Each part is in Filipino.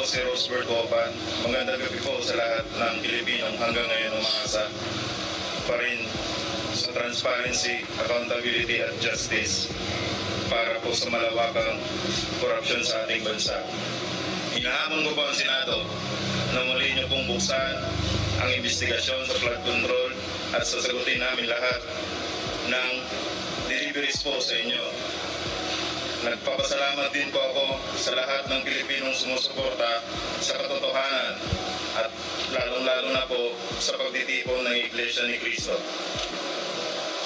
si Rosbert Copan. Magandang gabi po sa lahat ng Pilipinong hanggang ngayon umaasa pa rin sa transparency, accountability at justice para po sa malawakang korupsyon sa ating bansa. Hinahamon ko po ang Senado na muli niyo pong buksan ang investigasyon sa flood control at sasagutin namin lahat ng deliveries po sa inyo. Nagpapasalamat din po ako sa lahat ng Pilipinong sumusuporta sa katotohanan at lalong-lalo na po sa pagtitipon ng Iglesia ni Cristo.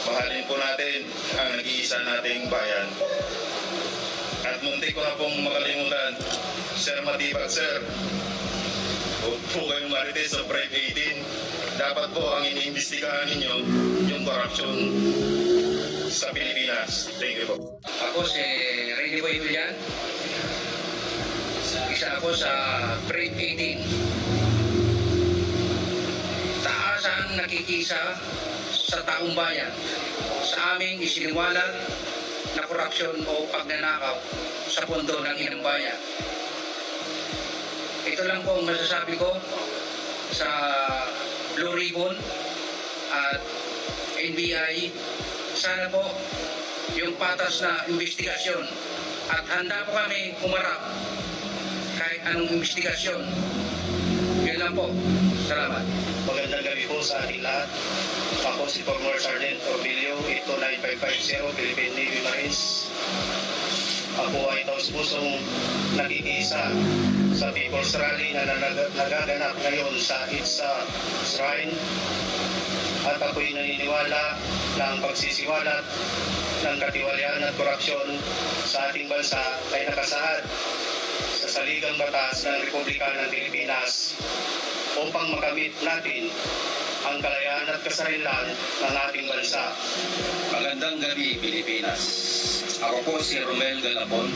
Mahalin po natin ang nag-iisa nating bayan. At muntik ko na pong makalimutan, Sir Matibag, Sir, huwag po kayong marites sa Brave 18. Dapat po ang iniimbestigahan ninyo yung korupsyon sa Pilipinas. Thank you po. Ako si Rene Boy Julian. Isa ako sa Brave 18. Taas ang nakikisa sa taong bayan sa aming isiniwalat na korupsyon o pagnanakaw sa pondo ng inang bayan. Ito lang po ang masasabi ko sa Blue Ribbon at NBI. Sana po yung patas na investigasyon at handa po kami umarap kahit anong investigasyon. Yun lang po. Salamat. Magandang gabi po sa ating lahat. Ako si Former Sergeant Orbilio, 89550, Philippine Navy Marines. Ako ay taus-pusong nakikisa sa People's Rally na nagaganap ngayon sa ITSA Shrine. At ako'y naniniwala na ang pagsisiwalat ng katiwalian at korupsyon sa ating bansa ay nakasaad sa saligang batas ng Republika ng Pilipinas upang makamit natin ang kalayaan at kasarilan ng ating bansa. Magandang gabi, Pilipinas. Ako po si Romel Galapon,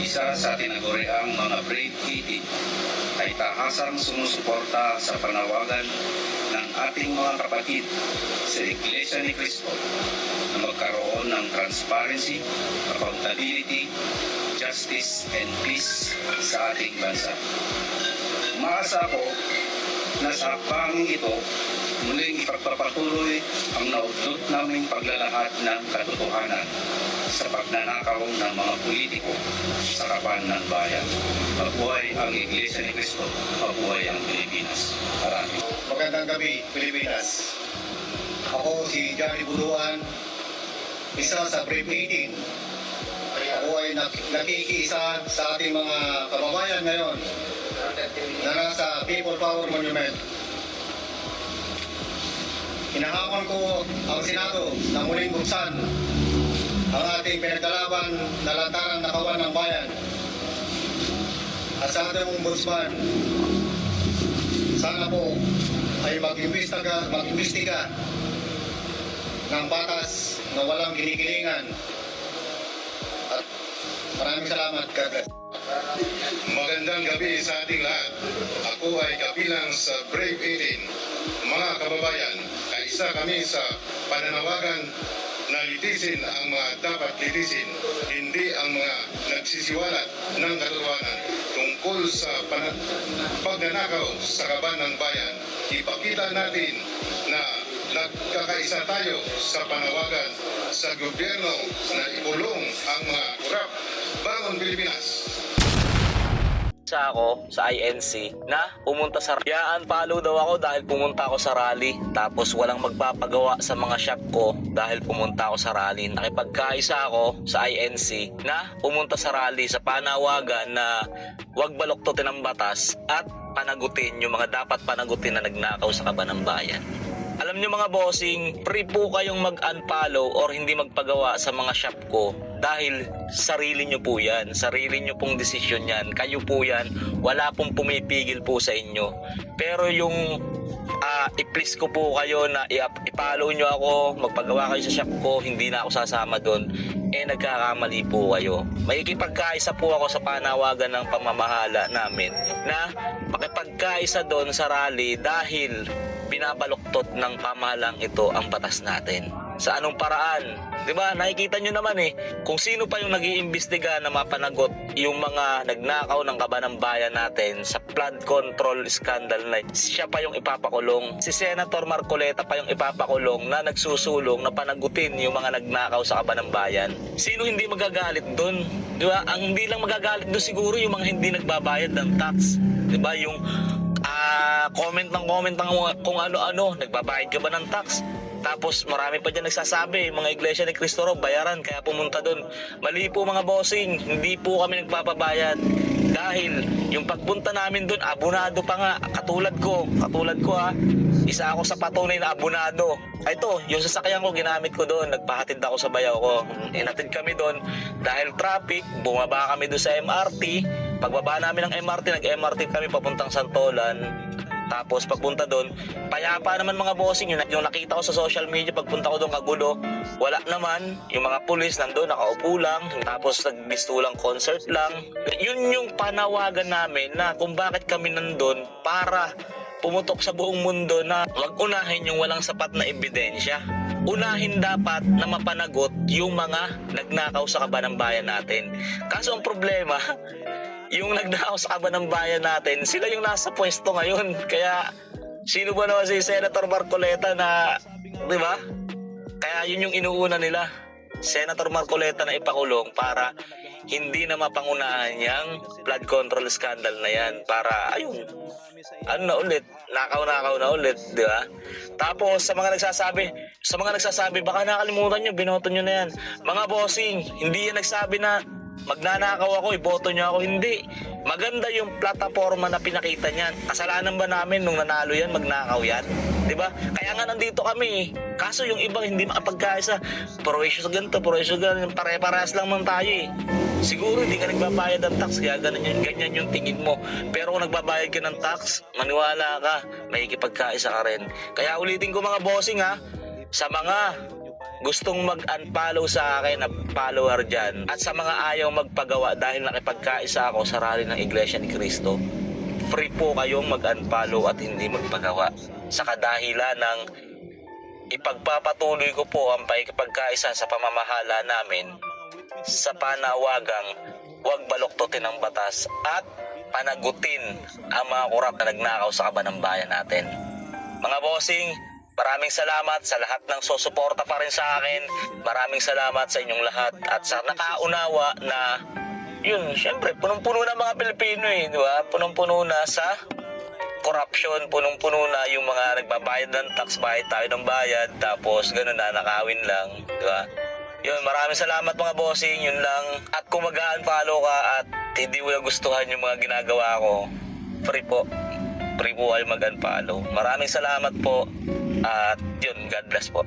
isa sa tinaguriang mga Brave 18, ay tahasang sumusuporta sa panawagan ng ating mga kapatid sa Iglesia ni Cristo na magkaroon ng transparency, accountability, justice, and peace sa ating bansa. Umaasa ko na sa panging ito, muling ipagpapatuloy ang naudlot naming paglalahad ng katotohanan sa pagnanakaw ng mga politiko sa kaban ng bayan. Mabuhay ang Iglesia ni Cristo, mabuhay ang Pilipinas. Maraming. Magandang gabi, Pilipinas. Ako si Johnny Buduan, isa sa Brave 18. Ako ay nakikiisa sa ating mga kababayan ngayon na nasa People Power Monument. Hinahamon ko ang Senado na muling buksan ang ating pinagkalaban na lantarang nakawan ng bayan. At sa ating ombudsman, sana po ay mag-imbestiga ng batas na walang kinikilingan. At maraming salamat. God bless. Magandang gabi sa ating lahat. Ako ay kabilang sa Brave 18. Mga kababayan, kaisa kami sa pananawagan na litisin ang mga dapat litisin, hindi ang mga nagsisiwalat ng katotohanan tungkol sa pagnanakaw sa kaban ng bayan. Ipakita natin na nagkakaisa tayo sa panawagan sa gobyerno na ikulong ang mga korap. Bangon Pilipinas! Sa ako sa INC na pumunta sa yaan, palo daw ako dahil pumunta ako sa rally, tapos walang magpapagawa sa mga shop ko dahil pumunta ako sa rally. Nakipagkaisa ako sa INC na pumunta sa rally sa panawagan na huwag baluktutin ang batas at panagutin yung mga dapat panagutin na nagnakaw sa kaban ng bayan. Alam nyo mga bossing, free po kayong mag-unfollow or hindi magpagawa sa mga shop ko dahil sarili nyo po yan. Sarili nyo pong desisyon yan. Kayo po yan. Wala pong pumipigil po sa inyo. Pero yung i-please ko po kayo na i-follow nyo ako, magpagawa kayo sa shop ko, hindi na ako sasama doon, nagkakamali po kayo. Makikipagkaisa po ako sa panawagan ng pamamahala namin na makipagkaisa doon sa rally dahil binabaluktot ng pamahalang ito ang batas natin. Sa anong paraan? 'Di ba? Nakikita nyo naman kung sino pa yung nag-iimbestiga na mapanagot yung mga nagnakaw ng kaban ng bayan natin sa flood control scandal na siya pa yung ipapakulong. Si Senator Marcoleta pa yung ipapakulong na nagsusulong na panagutin yung mga nagnakaw sa kaban ng bayan. Sino hindi magagalit doon? 'Di ba? Ang hindi lang magagalit doon siguro yung mga hindi nagbabayad ng tax. 'Di ba? Yung comment ng kung ano-ano, nagbabayad ka ba ng tax? Tapos marami pa dyan nagsasabi, mga Iglesia ni Cristo raw, bayaran, kaya pumunta doon. Mali po mga bossing, hindi po kami nagpapabayad. Dahil yung pagpunta namin doon, abonado pa nga, katulad ko isa ako sa patunay na abonado. Ito, yung sasakyan ko, ginamit ko doon, nagpahatid ako sa bayaw ko. Inatid kami doon, dahil traffic, bumaba kami doon sa MRT. Pagbaba namin ng MRT, nag-MRT kami papuntang Santolan. Tapos pagpunta doon, payapa naman mga bossing. Yung nakita ko sa social media, pagpunta ko doon kagulo, wala naman. Yung mga pulis nandun, nakaupo lang. Tapos nagbistulang concert lang. Yun yung panawagan namin na kung bakit kami nandun para pumutok sa buong mundo na wag unahin yung walang sapat na ebidensya. Unahin dapat na mapanagot yung mga nagnakaw sa kaban ng bayan natin. Kaso ang problema, yung nagnakaw sa kaban ng bayan natin, sila yung nasa pwesto ngayon. Kaya sino ba naman si Senator Marcoleta na, di ba? Kaya yun yung inuuna nila. Senator Marcoleta na ipakulong para hindi na mapangunahan yung flood control scandal na yan. Para, ayun, ano na ulit, nakaw na ulit, di ba? Tapos sa mga nagsasabi, baka nakalimutan nyo, binoto nyo na yan. Mga bossing, hindi yan nagsabi na magnanakaw ako, iboto nyo ako. Hindi. Maganda yung plataforma na pinakita niyan. Kasalanan ba namin nung nanalo yan, magnakaw yan? Diba? Kaya nga nandito kami. Kaso yung ibang hindi makapagkaisa. Provision ganito, provision ganito. Pare-parehas lang man tayo Siguro hindi ka nagbabayad ng tax, kaya ganyan yung tingin mo. Pero kung nagbabayad ka ng tax, maniwala ka, makikipagkaisa ka rin. Kaya ulitin ko mga bossing sa mga gustong mag-unfollow sa akin na follower dyan, at sa mga ayaw magpagawa dahil nakipagkaisa ako sa rally ng Iglesia ni Cristo, free po kayong mag-unfollow at hindi magpagawa. Sa kadahilan ng ipagpapatuloy ko po ang pakikipagkaisa sa pamamahala namin sa panawagang huwag baluktutin ang batas at panagutin ang mga korap na nagnakaw sa kaban ng bayan natin. Mga bossing, maraming salamat sa lahat ng susuporta pa rin sa akin. Maraming salamat sa inyong lahat at sa nakaunawa na yun, syempre, punong-puno na mga Pilipino di ba? Punong-puno na sa corruption, punong-puno na yung mga nagbabayad ng tax, bayad tayo ng bayad, tapos ganun na, nakawin lang, di ba? Yun, maraming salamat mga bossing, yun lang. At kung mag-unfollow ka at hindi mo nagustuhan yung mga ginagawa ko, free po kayo mag-unfollow. Maraming salamat po at yun, God bless po.